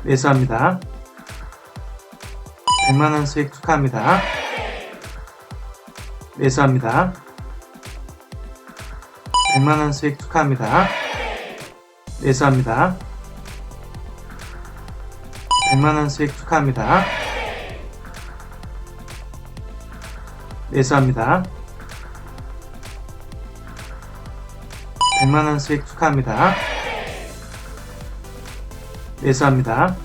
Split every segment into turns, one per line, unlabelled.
매수합니다. 100만원 수익 축하합니다. 매수합니다. 100만원 수익 축하합니다. 매수합니다. 100만원 수익 축하합니다. 매수합니다. 100만원 수익 축하합니다. 매수합니다.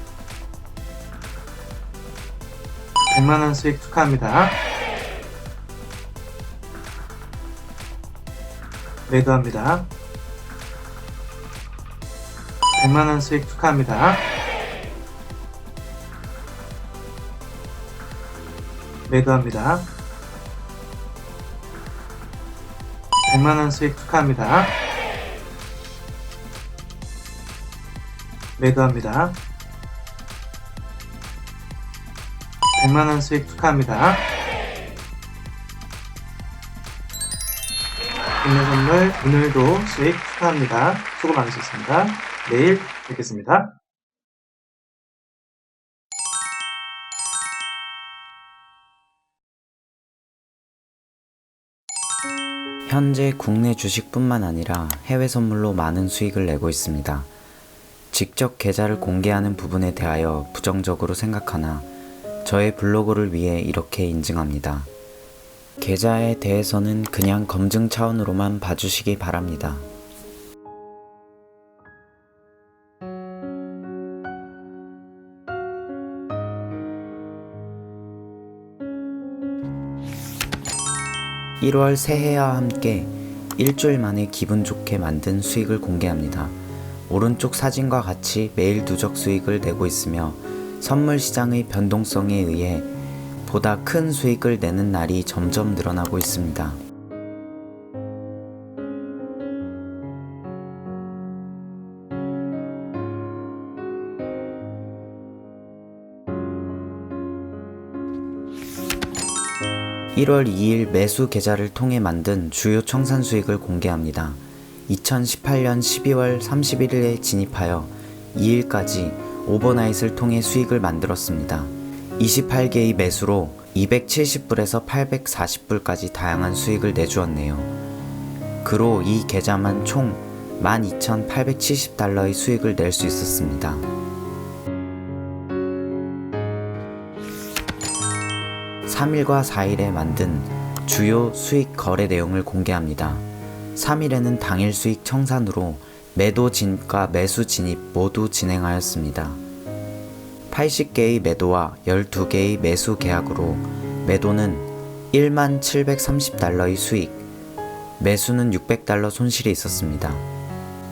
100만원 수익 축하합니다. 매도합니다. 100만원 수익 축하합니다. 매도합니다. 100만원 수익 축하합니다. 매도합니다. 100만원 수익 축하합니다. 국내 선물 오늘도 수익 축하합니다. 수고 많으셨습니다. 내일 뵙겠습니다.
현재 국내 주식뿐만 아니라 해외 선물로 많은 수익을 내고 있습니다. 직접 계좌를 공개하는 부분에 대하여 부정적으로 생각하나 저의 블로그를 위해 이렇게 인증합니다. 계좌에 대해서는 그냥 검증 차원으로만 봐주시기 바랍니다. (1월) 새해와 함께 일주일 만에 기분 좋게 만든 수익을 공개합니다. 오른쪽 사진과 같이 매일 누적 수익을 내고 있으며 선물 시장의 변동성에 의해 보다 큰 수익을 내는 날이 점점 늘어나고 있습니다. (1월 2일) 매수 계좌를 통해 만든 주요 청산 수익을 공개합니다. 2018년 12월 31일에 진입하여 2일까지 오버나잇을 통해 수익을 만들었습니다. 28개의 매수로 270불에서 840불까지 다양한 수익을 내주었네요. 그로 이 계좌만 총 12,870달러의 수익을 낼 수 있었습니다. (3일과 4일에) 만든 주요 수익 거래 내용을 공개합니다. 3일에는 당일 수익 청산으로 매도 진입과 매수 진입 모두 진행하였습니다. 80개의 매도와 12개의 매수 계약으로 매도는 1730달러의 수익, 매수는 600달러 손실이 있었습니다.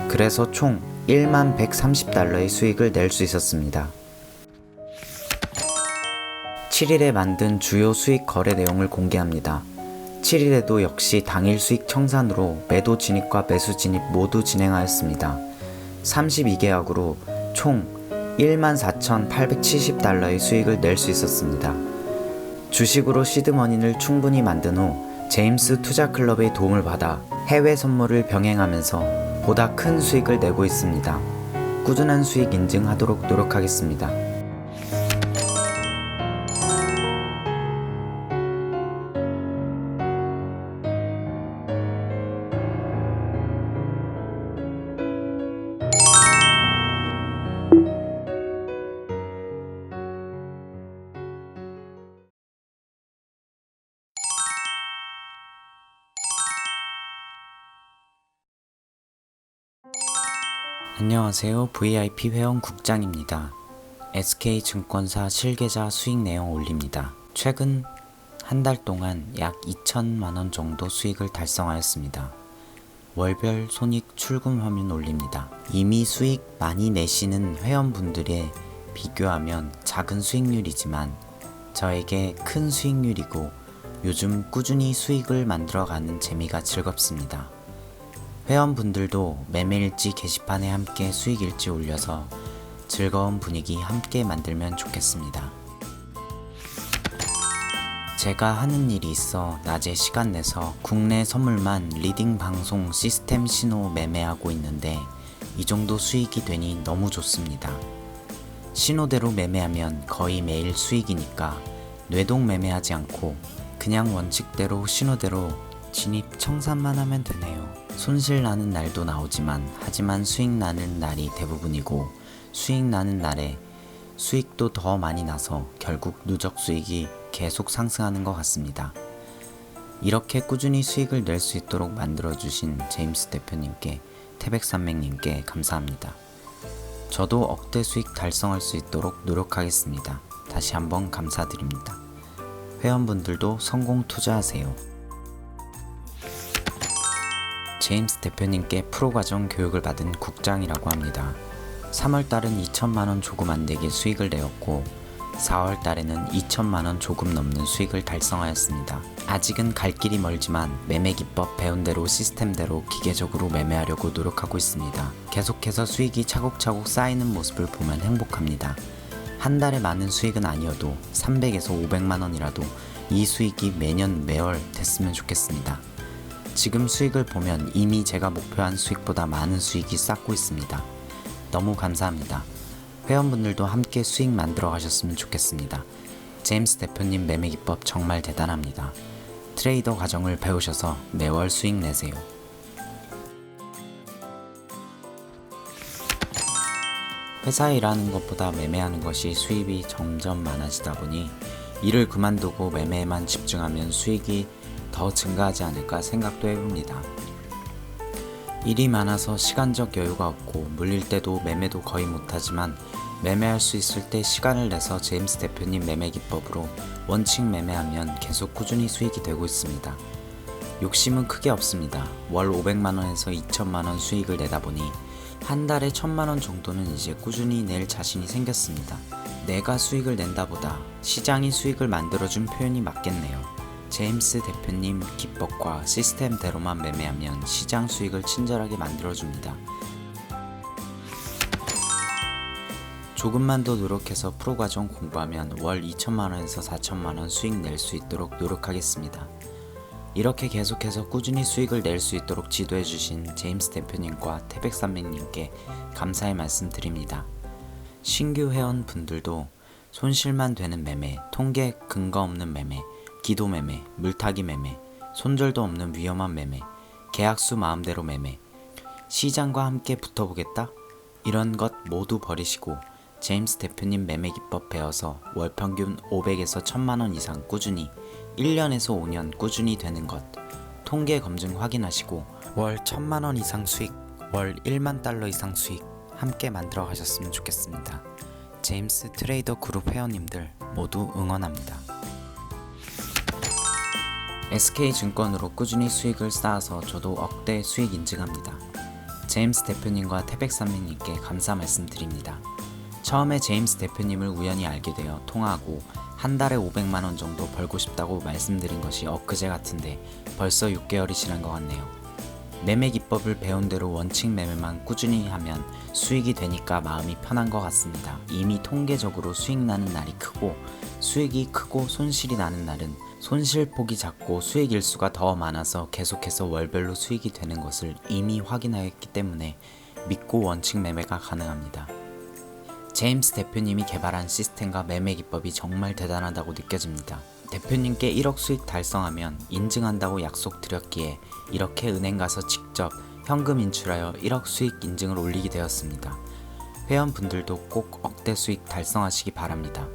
그래서 총 1130달러의 수익을 낼 수 있었습니다. 7일에 만든 주요 수익 거래 내용을 공개합니다. 7일에도 역시 당일 수익 청산으로 매도 진입과 매수 진입 모두 진행하였습니다. 32계약으로 총 14,870달러의 수익을 낼 수 있었습니다. 주식으로 시드머니를 충분히 만든 후 제임스 투자클럽의 도움을 받아 해외 선물을 병행하면서 보다 큰 수익을 내고 있습니다. 꾸준한 수익 인증하도록 노력하겠습니다. 안녕하세요. VIP 회원 국장입니다. SK증권사 실계좌 수익 내용 올립니다. 최근 한 달 동안 약 2천만원 정도 수익을 달성하였습니다. 월별 손익 출금 화면 올립니다. 이미 수익 많이 내시는 회원분들에 비교하면 작은 수익률이지만 저에게 큰 수익률이고 요즘 꾸준히 수익을 만들어가는 재미가 즐겁습니다. 회원분들도 매매일지 게시판에 함께 수익일지 올려서 즐거운 분위기 함께 만들면 좋겠습니다. 제가 하는 일이 있어 낮에 시간 내서 국내 선물만 리딩 방송 시스템 신호 매매하고 있는데 이 정도 수익이 되니 너무 좋습니다. 신호대로 매매하면 거의 매일 수익이니까 뇌동 매매하지 않고 그냥 원칙대로 신호대로 진입 청산만 하면 되네요. 손실 나는 날도 나오지만 하지만 수익 나는 날이 대부분이고 수익 나는 날에 수익도 더 많이 나서 결국 누적 수익이 계속 상승하는 것 같습니다. 이렇게 꾸준히 수익을 낼 수 있도록 만들어주신 제임스 대표님께 태백산맥님께 감사합니다. 저도 억대 수익 달성할 수 있도록 노력하겠습니다. 다시 한번 감사드립니다. 회원분들도 성공 투자하세요. 제임스 대표님께 프로과정 교육을 받은 국장이라고 합니다. 3월달은 2천만원 조금 안되게 수익을 내었고 4월달에는 2천만원 조금 넘는 수익을 달성하였습니다. 아직은 갈 길이 멀지만 매매 기법 배운 대로 시스템대로 기계적으로 매매하려고 노력하고 있습니다. 계속해서 수익이 차곡차곡 쌓이는 모습을 보면 행복합니다. 한 달에 많은 수익은 아니어도 300에서 500만원이라도 이 수익이 매년 매월 됐으면 좋겠습니다. 지금 수익을 보면 이미 제가 목표한 수익보다 많은 수익이 쌓고 있습니다. 너무 감사합니다. 회원분들도 함께 수익 만들어 가셨으면 좋겠습니다. 제임스 대표님 매매 기법 정말 대단합니다. 트레이더 과정을 배우셔서 매월 수익 내세요. 회사에 일하는 것보다 매매하는 것이 수입이 점점 많아지다 보니 일을 그만두고 매매에만 집중하면 수익이 더 증가하지 않을까 생각도 해봅니다. 일이 많아서 시간적 여유가 없고 물릴 때도 매매도 거의 못하지만 매매할 수 있을 때 시간을 내서 제임스 대표님 매매 기법으로 원칙 매매하면 계속 꾸준히 수익이 되고 있습니다. 욕심은 크게 없습니다. 월 500만원에서 2천만원 수익을 내다 보니 한 달에 1000만원 정도는 이제 꾸준히 낼 자신이 생겼습니다. 내가 수익을 낸다보다 시장이 수익을 만들어준 표현이 맞겠네요. 제임스 대표님 기법과 시스템대로만 매매하면 시장 수익을 친절하게 만들어줍니다. 조금만 더 노력해서 프로과정 공부하면 월 2천만원에서 4천만원 수익 낼 수 있도록 노력하겠습니다. 이렇게 계속해서 꾸준히 수익을 낼 수 있도록 지도해주신 제임스 대표님과 태백산맥님께 감사의 말씀 드립니다. 신규 회원분들도 손실만 되는 매매, 통계 근거 없는 매매, 기도 매매, 물타기 매매, 손절도 없는 위험한 매매, 계약수 마음대로 매매, 시장과 함께 붙어보겠다? 이런 것 모두 버리시고 제임스 대표님 매매 기법 배워서 월 평균 500에서 1000만원 이상 꾸준히 1년에서 5년 꾸준히 되는 것 통계 검증 확인하시고 월 1000만원 이상 수익, 월 1만 달러 이상 수익 함께 만들어 가셨으면 좋겠습니다. 제임스 트레이더 그룹 회원님들 모두 응원합니다. SK증권으로 꾸준히 수익을 쌓아서 저도 억대 수익 인증합니다. 제임스 대표님과 태백산맥님께 감사 말씀드립니다. 처음에 제임스 대표님을 우연히 알게 되어 통화하고 한 달에 500만원 정도 벌고 싶다고 말씀드린 것이 엊그제 같은데 벌써 6개월이 지난 것 같네요. 매매 기법을 배운 대로 원칙 매매만 꾸준히 하면 수익이 되니까 마음이 편한 것 같습니다. 이미 통계적으로 수익 나는 날이 크고 수익이 크고 손실이 나는 날은 손실폭이 작고 수익 일수가 더 많아서 계속해서 월별로 수익이 되는 것을 이미 확인하였기 때문에 믿고 원칙 매매가 가능합니다. 제임스 대표님이 개발한 시스템과 매매 기법이 정말 대단하다고 느껴집니다. 대표님께 1억 수익 달성하면 인증한다고 약속드렸기에 이렇게 은행 가서 직접 현금 인출하여 1억 수익 인증을 올리게 되었습니다. 회원분들도 꼭 억대 수익 달성하시기 바랍니다.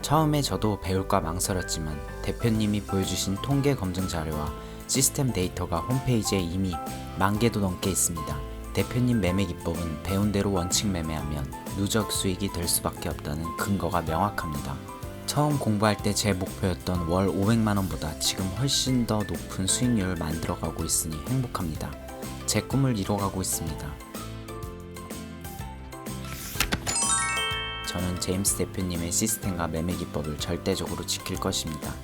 처음에 저도 배울까 망설였지만 대표님이 보여주신 통계 검증 자료와 시스템 데이터가 홈페이지에 이미 10,000개도 넘게 있습니다. 대표님 매매 기법은 배운 대로 원칙 매매하면 누적 수익이 될 수밖에 없다는 근거가 명확합니다. 처음 공부할 때 제 목표였던 월 500만원보다 지금 훨씬 더 높은 수익률을 만들어가고 있으니 행복합니다. 제 꿈을 이뤄가고 있습니다. 저는 제임스 대표님의 시스템과 매매 기법을 절대적으로 지킬 것입니다.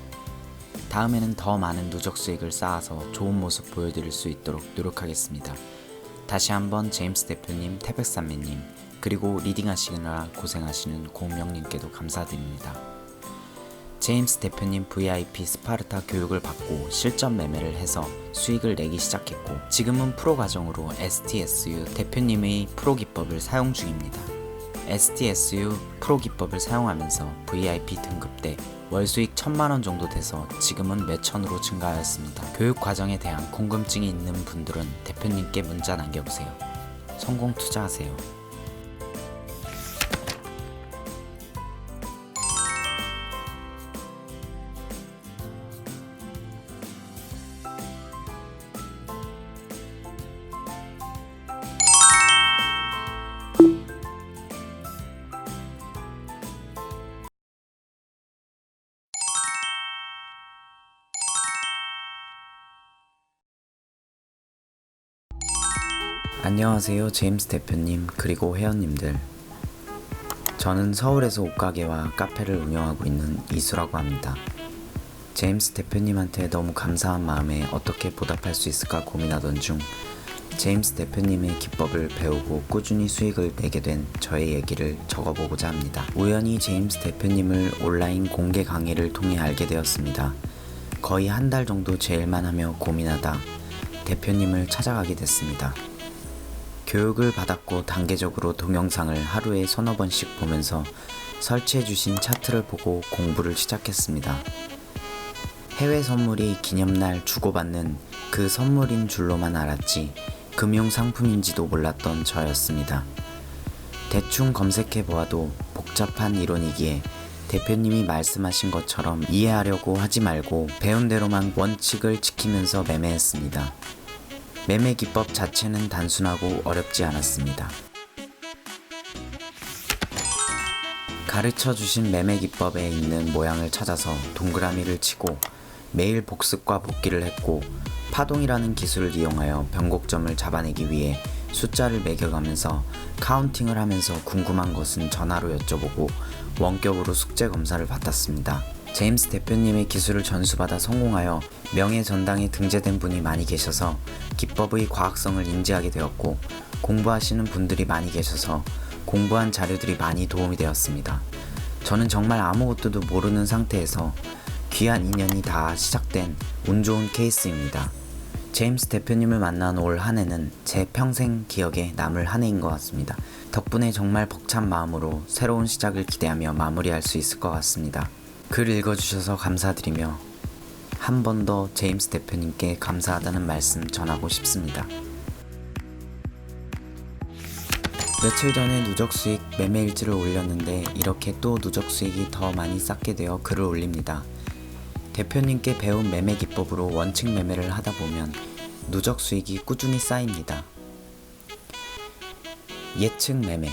다음에는 더 많은 누적 수익을 쌓아서 좋은 모습 보여드릴 수 있도록 노력하겠습니다. 다시 한번 제임스 대표님, 태백산매님, 그리고 리딩하시느라 고생하시는 고명님께도 감사드립니다. 제임스 대표님 VIP 스파르타 교육을 받고 실전 매매를 해서 수익을 내기 시작했고 지금은 프로 과정으로 STSU 대표님의 프로 기법을 사용 중입니다. STSU 프로 기법을 사용하면서 VIP 등급 때 월 수익 1000만원 정도 돼서 지금은 몇천으로 증가하였습니다. 교육 과정에 대한 궁금증이 있는 분들은 대표님께 문자 남겨보세요. 성공 투자하세요. 안녕하세요, 제임스 대표님 그리고 회원님들. 저는 서울에서 옷가게와 카페를 운영하고 있는 이수라고 합니다. 제임스 대표님한테 너무 감사한 마음에 어떻게 보답할 수 있을까 고민하던 중 제임스 대표님의 기법을 배우고 꾸준히 수익을 내게 된 저의 얘기를 적어보고자 합니다. 우연히 제임스 대표님을 온라인 공개 강의를 통해 알게 되었습니다. 거의 한 달 정도 제일만 하며 고민하다 대표님을 찾아가게 됐습니다. 교육을 받았고 단계적으로 동영상을 하루에 서너 번씩 보면서 설치해주신 차트를 보고 공부를 시작했습니다. 해외 선물이 기념날 주고받는 그 선물인 줄로만 알았지 금융상품인지도 몰랐던 저였습니다. 대충 검색해보아도 복잡한 이론이기에 대표님이 말씀하신 것처럼 이해하려고 하지 말고 배운 대로만 원칙을 지키면서 매매했습니다. 매매 기법 자체는 단순하고 어렵지 않았습니다. 가르쳐 주신 매매 기법에 있는 모양을 찾아서 동그라미를 치고 매일 복습과 복기를 했고 파동이라는 기술을 이용하여 변곡점을 잡아내기 위해 숫자를 매겨가면서 카운팅을 하면서 궁금한 것은 전화로 여쭤보고 원격으로 숙제 검사를 받았습니다. 제임스 대표님의 기술을 전수받아 성공하여 명예전당에 등재된 분이 많이 계셔서 기법의 과학성을 인지하게 되었고 공부하시는 분들이 많이 계셔서 공부한 자료들이 많이 도움이 되었습니다. 저는 정말 아무것도 모르는 상태에서 귀한 인연이 다 시작된 운 좋은 케이스입니다. 제임스 대표님을 만난 올 한 해는 제 평생 기억에 남을 한 해인 것 같습니다. 덕분에 정말 벅찬 마음으로 새로운 시작을 기대하며 마무리할 수 있을 것 같습니다. 글 읽어주셔서 감사드리며 한 번 더 제임스 대표님께 감사하다는 말씀 전하고 싶습니다. 며칠 전에 누적 수익 매매 일지를 올렸는데 이렇게 또 누적 수익이 더 많이 쌓게 되어 글을 올립니다. 대표님께 배운 매매 기법으로 원칙 매매를 하다 보면 누적 수익이 꾸준히 쌓입니다. 예측 매매,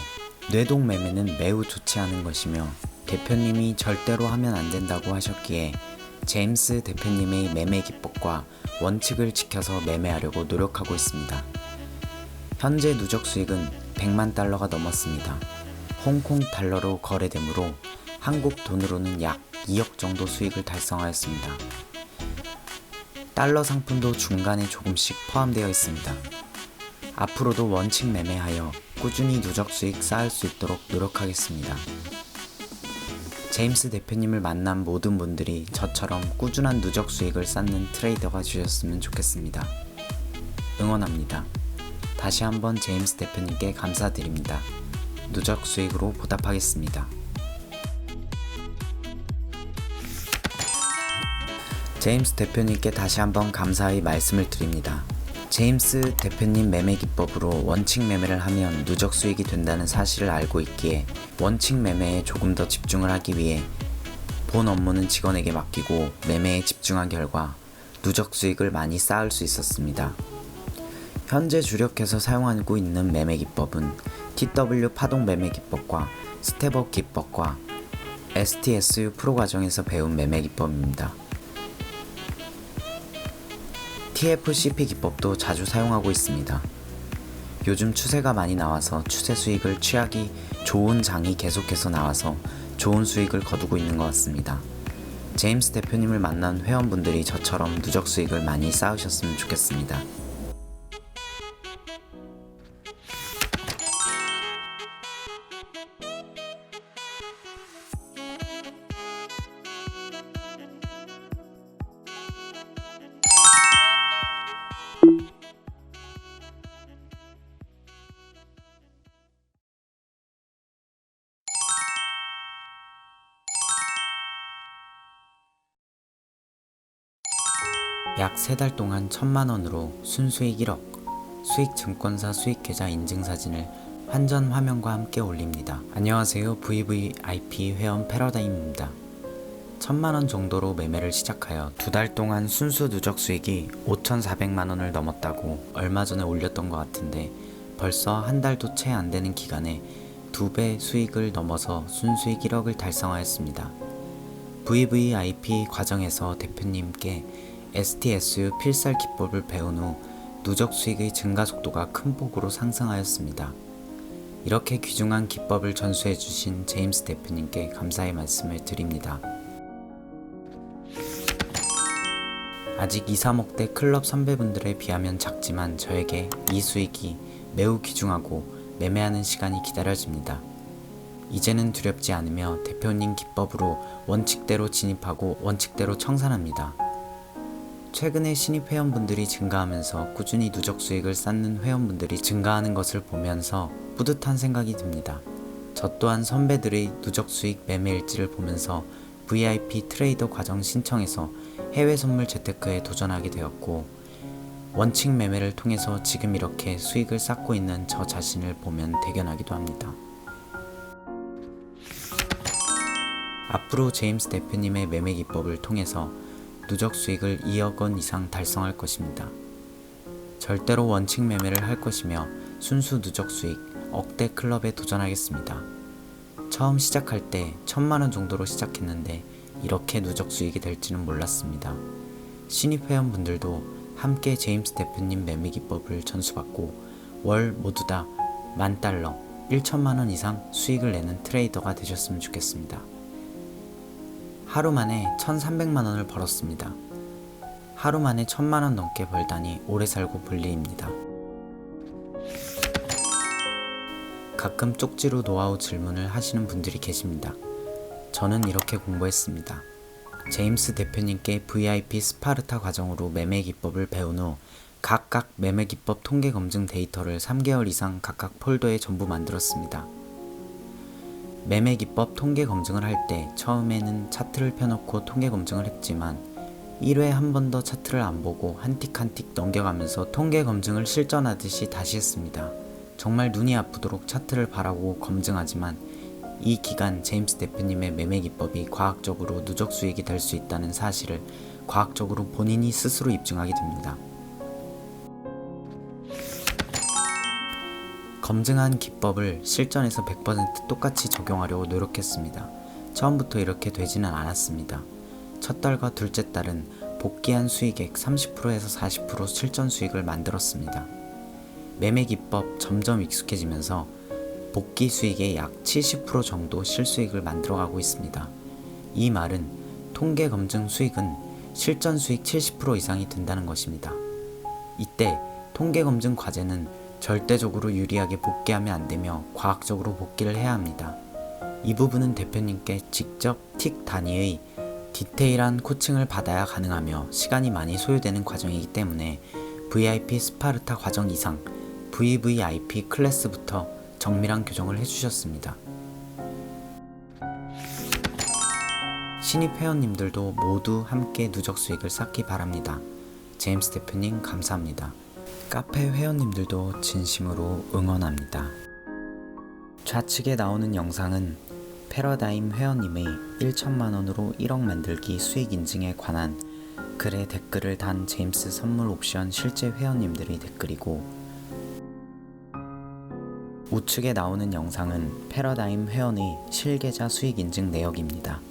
뇌동 매매는 매우 좋지 않은 것이며 대표님이 절대로 하면 안 된다고 하셨기에 제임스 대표님의 매매 기법과 원칙을 지켜서 매매하려고 노력하고 있습니다. 현재 누적 수익은 100만 달러가 넘었습니다. 홍콩 달러로 거래되므로 한국 돈으로는 약 2억 정도 수익을 달성하였습니다. 달러 상품도 중간에 조금씩 포함되어 있습니다. 앞으로도 원칙 매매하여 꾸준히 누적 수익 쌓을 수 있도록 노력하겠습니다. 제임스 대표님을 만난 모든 분들이 저처럼 꾸준한 누적 수익을 쌓는 트레이더가 되셨으면 좋겠습니다. 응원합니다. 다시 한번 제임스 대표님께 감사드립니다. 누적 수익으로 보답하겠습니다. 제임스 대표님께 다시 한번 감사의 말씀을 드립니다. 제임스 대표님 매매 기법으로 원칙 매매를 하면 누적 수익이 된다는 사실을 알고 있기에 원칙 매매에 조금 더 집중을 하기 위해 본 업무는 직원에게 맡기고 매매에 집중한 결과 누적 수익을 많이 쌓을 수 있었습니다. 현재 주력해서 사용하고 있는 매매 기법은 TW 파동 매매 기법과 스텝업 기법과 STSU 프로 과정에서 배운 매매 기법입니다. TFCP 기법도 자주 사용하고 있습니다. 요즘 추세가 많이 나와서 추세 수익을 취하기 좋은 장이 계속해서 나와서 좋은 수익을 거두고 있는 것 같습니다. 제임스 대표님을 만난 회원분들이 저처럼 누적 수익을 많이 쌓으셨으면 좋겠습니다. 약 3달 동안 1,000만원으로 순수익 1억, 수익증권사 수익계좌 인증사진을 환전 화면과 함께 올립니다. 안녕하세요. VVIP 회원 패러다임입니다. 1,000만원 정도로 매매를 시작하여 2달 동안 순수 누적 수익이 5,400만원을 넘었다고 얼마 전에 올렸던 것 같은데 벌써 한 달도 채 안 되는 기간에 2배 수익을 넘어서 순수익 1억을 달성하였습니다. VVIP 과정에서 대표님께 STSU 필살 기법을 배운 후 누적 수익의 증가 속도가 큰 폭으로 상승하였습니다. 이렇게 귀중한 기법을 전수해 주신 제임스 대표님께 감사의 말씀을 드립니다. 아직 2, 3억대 클럽 선배분들에 비하면 작지만 저에게 이 수익이 매우 귀중하고 매매하는 시간이 기다려집니다. 이제는 두렵지 않으며 대표님 기법으로 원칙대로 진입하고 원칙대로 청산합니다. 최근에 신입 회원분들이 증가하면서 꾸준히 누적 수익을 쌓는 회원분들이 증가하는 것을 보면서 뿌듯한 생각이 듭니다. 저 또한 선배들의 누적 수익 매매 일지를 보면서 VIP 트레이더 과정 신청해서 해외 선물 재테크에 도전하게 되었고 원칙 매매를 통해서 지금 이렇게 수익을 쌓고 있는 저 자신을 보면 대견하기도 합니다. 앞으로 제임스 대표님의 매매 기법을 통해서 누적 수익을 2억 원 이상 달성할 것입니다. 절대로 원칙 매매를 할 것이며 순수 누적 수익 억대 클럽에 도전하겠습니다. 처음 시작할 때 1,000만원 정도로 시작했는데 이렇게 누적 수익이 될지는 몰랐습니다. 신입 회원분들도 함께 제임스 대표님 매매 기법을 전수받고 월 모두 다 $10,000, 1,000만원 이상 수익을 내는 트레이더가 되셨으면 좋겠습니다. 하루 만에 1,300만원을 벌었습니다. 하루 만에 1,000만원 넘게 벌다니 오래 살고 볼 일입니다. 가끔 쪽지로 노하우 질문을 하시는 분들이 계십니다. 저는 이렇게 공부했습니다. 제임스 대표님께 VIP 스파르타 과정으로 매매 기법을 배운 후 각각 매매 기법 통계 검증 데이터를 3개월 이상 각각 폴더에 전부 만들었습니다. 매매 기법 통계 검증을 할 때 처음에는 차트를 펴놓고 통계 검증을 했지만 1회에 한 번 더 차트를 안 보고 한 틱 한 틱 넘겨가면서 통계 검증을 실전하듯이 다시 했습니다. 정말 눈이 아프도록 차트를 바라보고 검증하지만 이 기간 제임스 대표님의 매매 기법이 과학적으로 누적 수익이 될 수 있다는 사실을 과학적으로 본인이 스스로 입증하게 됩니다. 검증한 기법을 실전에서 100% 똑같이 적용하려고 노력했습니다. 처음부터 이렇게 되지는 않았습니다. 첫 달과 둘째 달은 복귀한 수익액 30%에서 40% 실전 수익을 만들었습니다. 매매 기법 점점 익숙해지면서 복귀 수익의 약 70% 정도 실수익을 만들어가고 있습니다. 이 말은 통계 검증 수익은 실전 수익 70% 이상이 된다는 것입니다. 이때 통계 검증 과제는 절대적으로 유리하게 복귀하면 안 되며 과학적으로 복귀를 해야 합니다. 이 부분은 대표님께 직접 틱 단위의 디테일한 코칭을 받아야 가능하며 시간이 많이 소요되는 과정이기 때문에 VIP 스파르타 과정 이상 VVIP 클래스부터 정밀한 교정을 해주셨습니다. 신입 회원님들도 모두 함께 누적 수익을 쌓기 바랍니다. 제임스 대표님 감사합니다. 카페 회원님들도 진심으로 응원합니다. 좌측에 나오는 영상은 패러다임 회원님의 1,000만원으로 1억 만들기 수익 인증에 관한 글에 댓글을 단 제임스 선물 옵션 실제 회원님들의 댓글이고 우측에 나오는 영상은 패러다임 회원의 실계좌 수익 인증 내역입니다.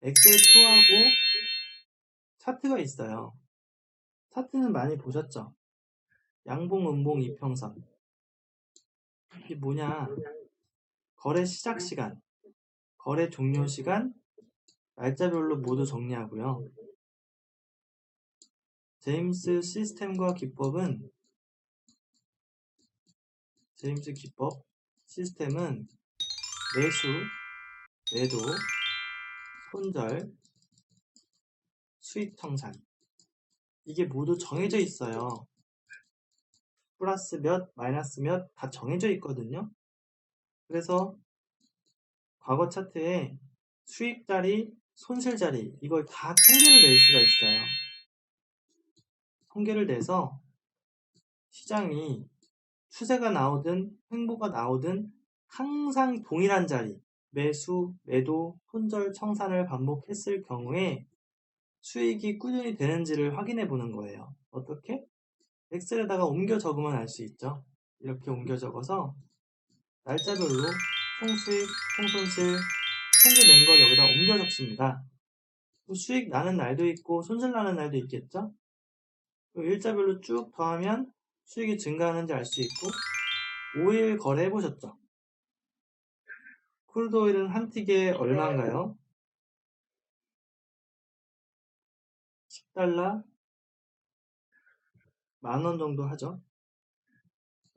엑셀 표하고 차트가 있어요. 차트는 많이 보셨죠? 양봉, 음봉, 이평선. 이게 뭐냐? 거래 시작 시간, 거래 종료 시간, 날짜별로 모두 정리하고요. 제임스 시스템과 기법은 제임스 기법 시스템은 매수, 매도, 손절, 수익 청산. 이게 모두 정해져 있어요. 플러스 몇, 마이너스 몇 다 정해져 있거든요. 그래서 과거 차트에 수익 자리, 손실 자리 이걸 다 통계를 낼 수가 있어요. 통계를 내서 시장이 추세가 나오든 횡보가 나오든 항상 동일한 자리, 매수, 매도, 손절, 청산을 반복했을 경우에 수익이 꾸준히 되는지를 확인해 보는 거예요. 어떻게? 엑셀에다가 옮겨 적으면 알 수 있죠. 이렇게 옮겨 적어서 날짜별로 총수익, 총손실, 통계 낸 걸 여기다 옮겨 적습니다. 수익 나는 날도 있고 손실 나는 날도 있겠죠? 일자별로 쭉 더하면 수익이 증가하는지 알 수 있고 5일 거래해 보셨죠? 쿨도일은 한 틱에 얼마인가요? 10달러? 만원 정도 하죠.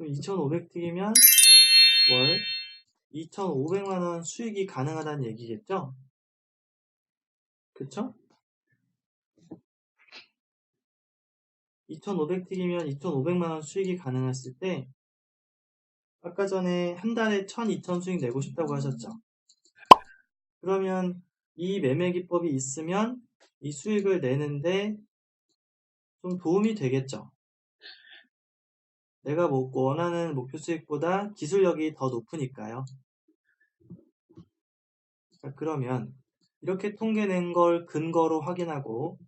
2500틱이면 월 2500만원 수익이 가능하다는 얘기겠죠? 그쵸? 2500틱이면 2500만원 수익이 가능했을 때 아까 전에 한 달에 1000, 2000 수익 내고 싶다고 하셨죠? 그러면 이 매매 기법이 있으면 이 수익을 내는데 좀 도움이 되겠죠? 내가 원하는 목표 수익보다 기술력이 더 높으니까요. 자, 그러면 이렇게 통계 낸 걸 근거로 확인하고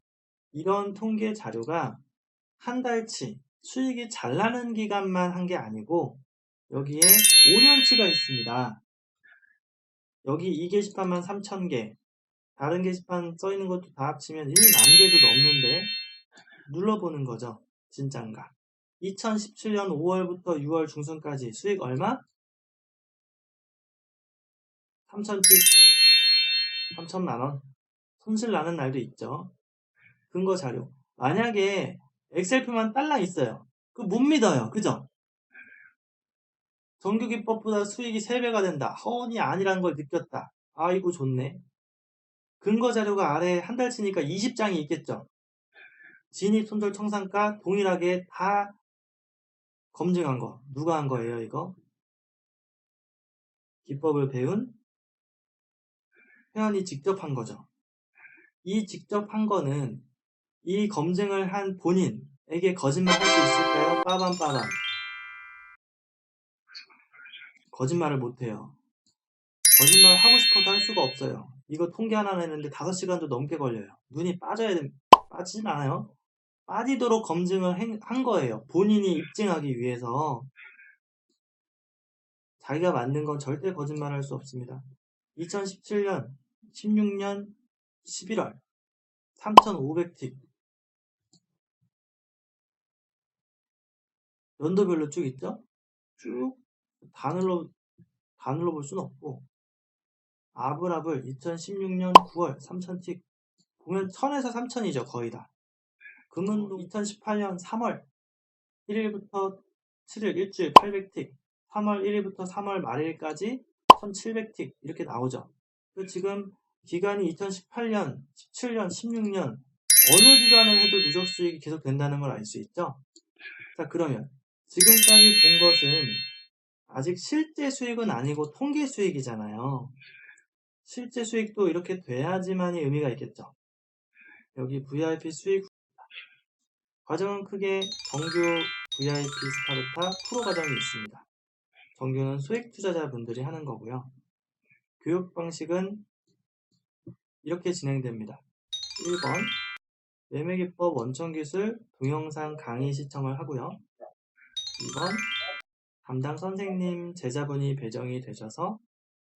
이런 통계 자료가 한 달치 수익이 잘 나는 기간만 한 게 아니고 여기에 5년치가 있습니다. 여기 이 게시판만 3000개, 다른 게시판 써있는 것도 다 합치면 1만 개도 넘는데 눌러보는 거죠. 진짠가. 2017년 5월부터 6월 중순까지 수익 얼마? 3,000틱, 3천만원. 손실 나는 날도 있죠. 근거 자료. 만약에 엑셀표만 딸랑 있어요. 그거 못 믿어요. 그죠? 정규기법보다 수익이 3배가 된다. 허언이 아니라는 걸 느꼈다. 아이고 좋네. 근거 자료가 아래에 한 달치니까 20장이 있겠죠. 진입, 손절, 청산가 동일하게 다 검증한 거. 누가 한 거예요 이거? 기법을 배운 회원이 직접 한 거죠. 이 직접 한 거는 이 검증을 한 본인에게 거짓말 할 수 있을까요? 빠밤빠밤. 거짓말을 못해요. 거짓말 하고 싶어도 할 수가 없어요. 이거 통계 하나 내는데 5시간도 넘게 걸려요. 눈이 빠져야 됩니다. 빠지진 않아요. 빠지도록 검증을 한 거예요. 본인이 입증하기 위해서. 자기가 만든 건 절대 거짓말할 수 없습니다. 2017년, 16년 11월 3,500틱 연도별로 쭉 있죠? 쭉 다 눌러볼 수는 없고 아블아블 2016년 9월 3,000틱 보면 1000에서 3000이죠 거의 다. 금은도 2018년 3월 1일부터 7일 일주일 800틱 3월 1일부터 3월 말일까지 1700틱 이렇게 나오죠. 지금 기간이 2018년, 17년, 16년 어느 기간을 해도 누적 수익이 계속 된다는 걸 알 수 있죠. 자, 그러면 지금까지 본 것은 아직 실제 수익은 아니고 통계 수익이잖아요. 실제 수익도 이렇게 돼야지만이 의미가 있겠죠. 여기 VIP 수익 과정은 크게 정규 VIP 스타르타 프로 과정이 있습니다. 정규는 소액 투자자분들이 하는 거고요. 교육 방식은 이렇게 진행됩니다. 1번 매매기법 원천기술 동영상 강의 시청을 하고요. 2번 담당 선생님 제자분이 배정이 되셔서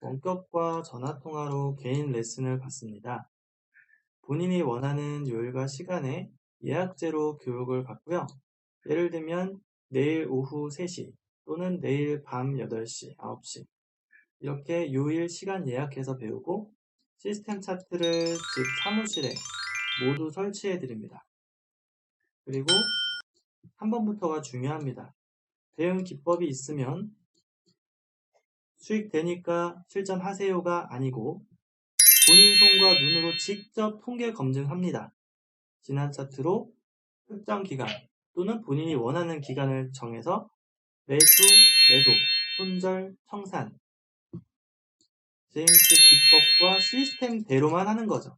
원격과 전화통화로 개인 레슨을 받습니다. 본인이 원하는 요일과 시간에 예약제로 교육을 받고요. 예를 들면 내일 오후 3시 또는 내일 밤 8시, 9시 이렇게 요일 시간 예약해서 배우고 시스템 차트를 집 사무실에 모두 설치해 드립니다. 그리고 한 번부터가 중요합니다. 배운 기법이 있으면 수익 되니까 실전하세요가 아니고 본인 손과 눈으로 직접 통계 검증합니다. 지난 차트로 특정 기간 또는 본인이 원하는 기간을 정해서 매수, 매도, 손절, 청산, 제임스 기법과 시스템대로만 하는 거죠.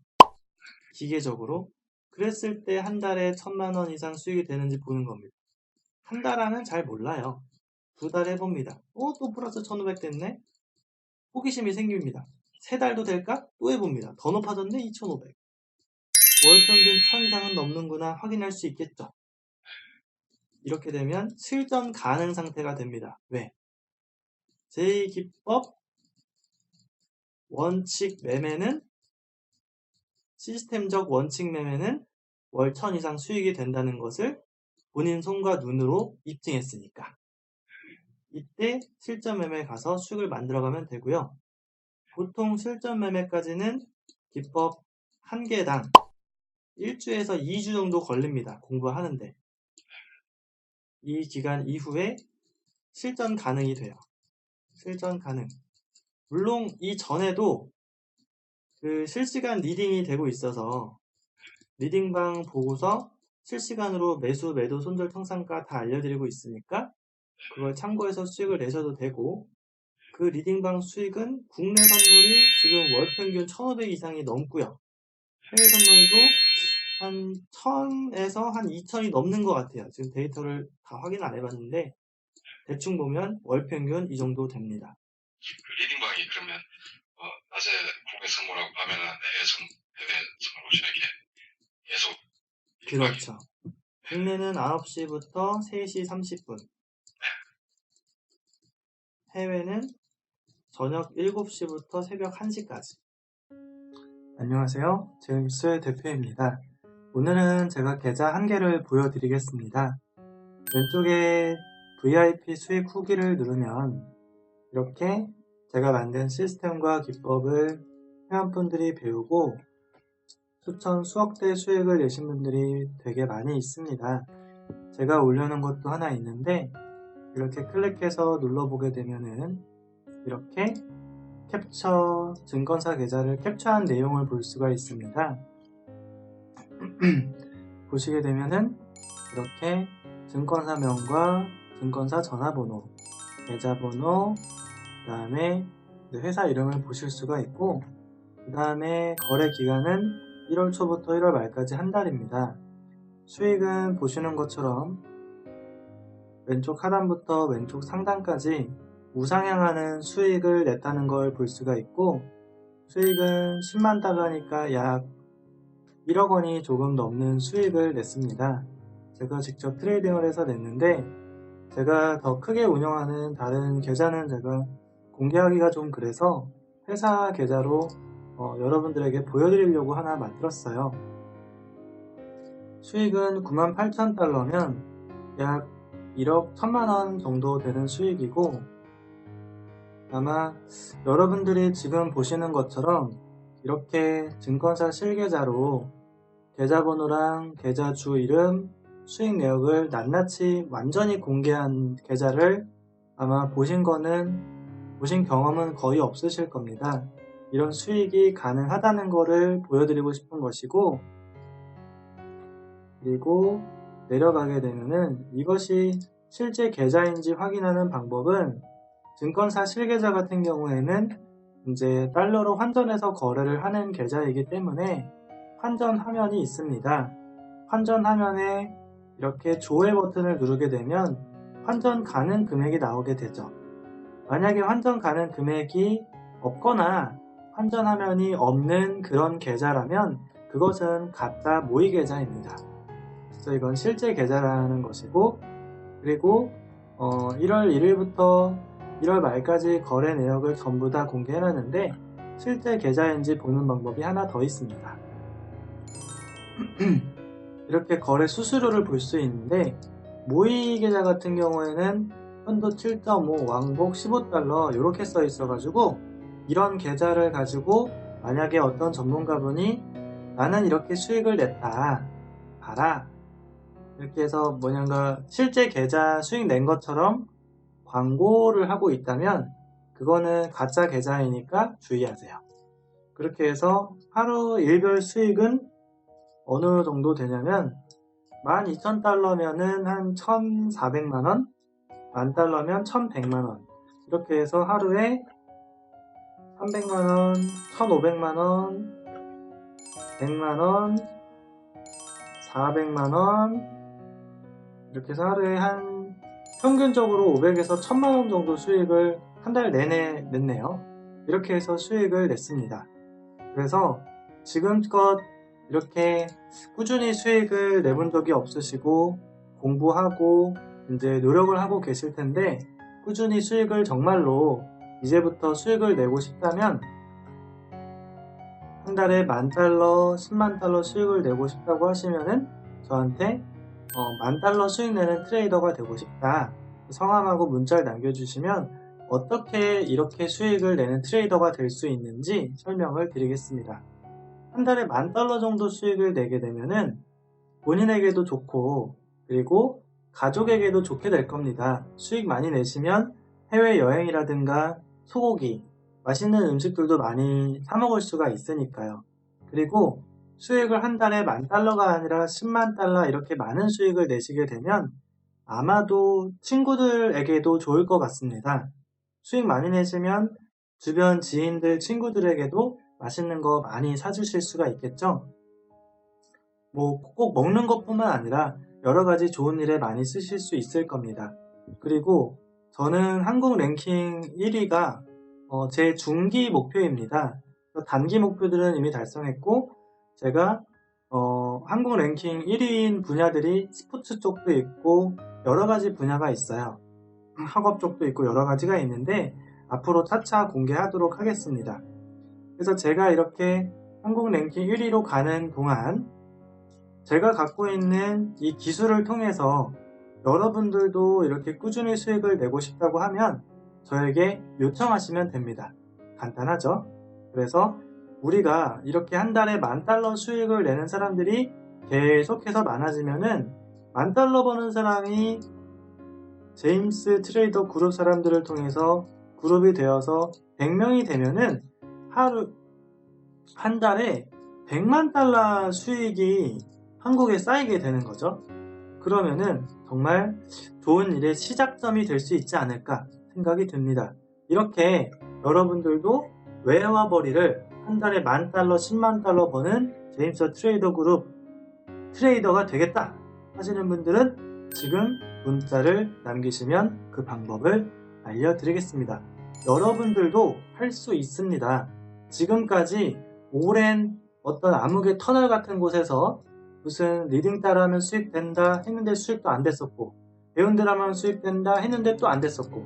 기계적으로. 그랬을 때 한 달에 1,000만 원 이상 수익이 되는지 보는 겁니다. 한 달 하면 잘 몰라요. 2달 해봅니다. 또 플러스 1,500 됐네? 호기심이 생깁니다. 3달도 될까? 또 해봅니다. 더 높아졌네? 2,500. 월 평균 1,000 이상은 넘는구나 확인할 수 있겠죠. 이렇게 되면 실전 가능 상태가 됩니다. 왜? 제2기법 원칙 매매는 시스템적 원칙 매매는 월 1,000 이상 수익이 된다는 것을 본인 손과 눈으로 입증했으니까. 이때 실전 매매에 가서 수익을 만들어가면 되고요. 보통 실전 매매까지는 기법 한 개당 1주에서 2주 정도 걸립니다. 공부하는데. 이 기간 이후에 실전 가능이 돼요. 실전 가능. 물론 이전에도 그 실시간 리딩이 되고 있어서 리딩방 보고서 실시간으로 매수, 매도, 손절, 청산가 다 알려드리고 있으니까 그걸 참고해서 수익을 내셔도 되고 그 리딩방 수익은 국내 선물이 지금 월 평균 1,500 이상이 넘고요. 해외 선물도 한 1,000에서 한 2,000이 넘는 것 같아요. 지금 데이터를 다 확인 안 해봤는데 대충 보면 월 평균 이 정도 됩니다.
그 리딩방이 그러면 낮에 국내 선물하고 밤에는 해외 선물 이렇게 계속
그렇죠. 국내는 9시부터 3시 30분 해외는 저녁 7시부터 새벽 1시까지. 안녕하세요. 제임스의 대표입니다. 오늘은 제가 계좌 한 개를 보여드리겠습니다. 왼쪽에 VIP 수익 후기를 누르면 이렇게 제가 만든 시스템과 기법을 회원분들이 배우고 수천 수억대 수익을 내신 분들이 되게 많이 있습니다. 제가 올려놓은 것도 하나 있는데 이렇게 클릭해서 눌러보게 되면은 이렇게 캡처 증권사 계좌를 캡처한 내용을 볼 수가 있습니다. 보시게 되면은 이렇게 증권사명과 증권사 전화번호, 계좌번호, 그 다음에 회사 이름을 보실 수가 있고 그 다음에 거래 기간은 1월 초부터 1월 말까지 한 달입니다. 수익은 보시는 것처럼 왼쪽 하단부터 왼쪽 상단까지 우상향하는 수익을 냈다는 걸 볼 수가 있고 수익은 10만 달러니까 약 1억 원이 조금 넘는 수익을 냈습니다. 제가 직접 트레이딩을 해서 냈는데 제가 더 크게 운영하는 다른 계좌는 제가 공개하기가 좀 그래서 회사 계좌로 여러분들에게 보여드리려고 하나 만들었어요. 수익은 98,000달러면 약 1억 1,000만원 정도 되는 수익이고 아마 여러분들이 지금 보시는 것처럼 이렇게 증권사 실계좌로 계좌번호랑 계좌주 이름, 수익 내역을 낱낱이 완전히 공개한 계좌를 아마 보신 경험은 거의 없으실 겁니다. 이런 수익이 가능하다는 것을 보여드리고 싶은 것이고 그리고 내려가게 되면은 이것이 실제 계좌인지 확인하는 방법은 증권사 실계좌 같은 경우에는 이제 달러로 환전해서 거래를 하는 계좌이기 때문에 환전 화면이 있습니다. 환전 화면에 이렇게 조회 버튼을 누르게 되면 환전 가능 금액이 나오게 되죠. 만약에 환전 가능 금액이 없거나 환전 화면이 없는 그런 계좌라면 그것은 가짜 모의 계좌입니다. 그래서 이건 실제 계좌라는 것이고 그리고 1월 1일부터 1월 말까지 거래 내역을 전부 다 공개해놨는데 실제 계좌인지 보는 방법이 하나 더 있습니다. 이렇게 거래 수수료를 볼 수 있는데 모의 계좌 같은 경우에는 현도 7.5, 왕복 15달러 이렇게 써 있어가지고 이런 계좌를 가지고 만약에 어떤 전문가분이 나는 이렇게 수익을 냈다 봐라 이렇게 해서 뭐냐가 실제 계좌 수익 낸 것처럼 광고를 하고 있다면 그거는 가짜 계좌이니까 주의하세요. 그렇게 해서 하루 일별 수익은 어느 정도 되냐면 12,000달러면은 한 1,400만원, 10,000달러면 1,100만원 이렇게 해서 하루에 300만원, 1,500만원, 100만원, 400만원 이렇게 해서 하루에 한 평균적으로 500에서 1,000만원 정도 수익을 한 달 내내 냈네요. 이렇게 해서 수익을 냈습니다. 그래서 지금껏 이렇게 꾸준히 수익을 내본 적이 없으시고 공부하고 이제 노력을 하고 계실 텐데 꾸준히 수익을 정말로 이제부터 수익을 내고 싶다면 한 달에 10,000달러, 100,000달러 수익을 내고 싶다고 하시면은 저한테 10,000달러 수익 내는 트레이더가 되고 싶다 성함하고 문자를 남겨주시면 어떻게 이렇게 수익을 내는 트레이더가 될 수 있는지 설명을 드리겠습니다. 한 달에 10,000달러 정도 수익을 내게 되면은 본인에게도 좋고 그리고 가족에게도 좋게 될 겁니다. 수익 많이 내시면 해외여행이라든가 소고기, 맛있는 음식들도 많이 사 먹을 수가 있으니까요. 그리고 수익을 한 달에 10,000달러가 아니라 10만 달러 이렇게 많은 수익을 내시게 되면 아마도 친구들에게도 좋을 것 같습니다. 수익 많이 내시면 주변 지인들, 친구들에게도 맛있는 거 많이 사주실 수가 있겠죠? 뭐 꼭 먹는 것뿐만 아니라 여러 가지 좋은 일에 많이 쓰실 수 있을 겁니다. 그리고 저는 한국 랭킹 1위가 제 중기 목표입니다. 단기 목표들은 이미 달성했고 제가 한국 랭킹 1위인 분야들이 스포츠 쪽도 있고 여러 가지 분야가 있어요. 학업 쪽도 있고 여러 가지가 있는데 앞으로 차차 공개하도록 하겠습니다. 그래서 제가 이렇게 한국 랭킹 1위로 가는 동안 제가 갖고 있는 이 기술을 통해서 여러분들도 이렇게 꾸준히 수익을 내고 싶다고 하면 저에게 요청하시면 됩니다. 간단하죠? 그래서 우리가 이렇게 한 달에 10,000달러 수익을 내는 사람들이 계속해서 많아지면은 10,000달러 버는 사람이 제임스 트레이더 그룹 사람들을 통해서 그룹이 되어서 100명이 되면은 한 달에 100만 달러 수익이 한국에 쌓이게 되는 거죠. 그러면은 정말 좋은 일의 시작점이 될 수 있지 않을까 생각이 듭니다. 이렇게 여러분들도 외화벌이를 한 달에 10,000달러, 10만 달러 버는 제임스 트레이더 그룹 트레이더가 되겠다 하시는 분들은 지금 문자를 남기시면 그 방법을 알려드리겠습니다. 여러분들도 할 수 있습니다. 지금까지 오랜 어떤 암흑의 터널 같은 곳에서 무슨 리딩 따라하면 수익된다 했는데 수익도 안 됐었고 배운 대로 하면 수익된다 했는데 또 안 됐었고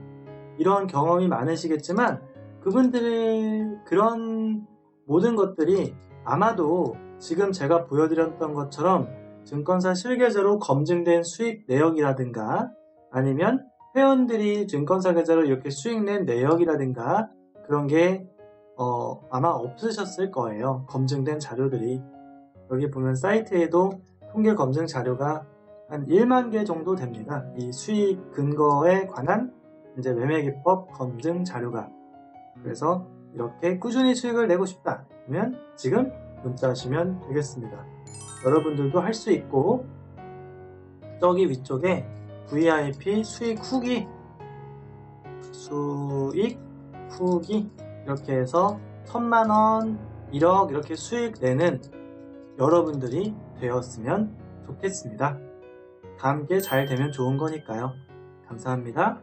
이런 경험이 많으시겠지만 그분들의 그런 모든 것들이 아마도 지금 제가 보여드렸던 것처럼 증권사 실계좌로 검증된 수익 내역이라든가 아니면 회원들이 증권사 계좌로 이렇게 수익 낸 내역이라든가 그런 게 아마 없으셨을 거예요. 검증된 자료들이. 여기 보면 사이트에도 통계 검증 자료가 한 1만 개 정도 됩니다. 이 수익 근거에 관한 이제 매매기법 검증 자료가. 그래서 이렇게 꾸준히 수익을 내고 싶다 그러면 지금 문자 하시면 되겠습니다. 여러분들도 할 수 있고 저기 위쪽에 VIP 수익 후기 이렇게 해서 1,000만원 1억 이렇게 수익 내는 여러분들이 되었으면 좋겠습니다. 다 함께 잘 되면 좋은 거니까요. 감사합니다.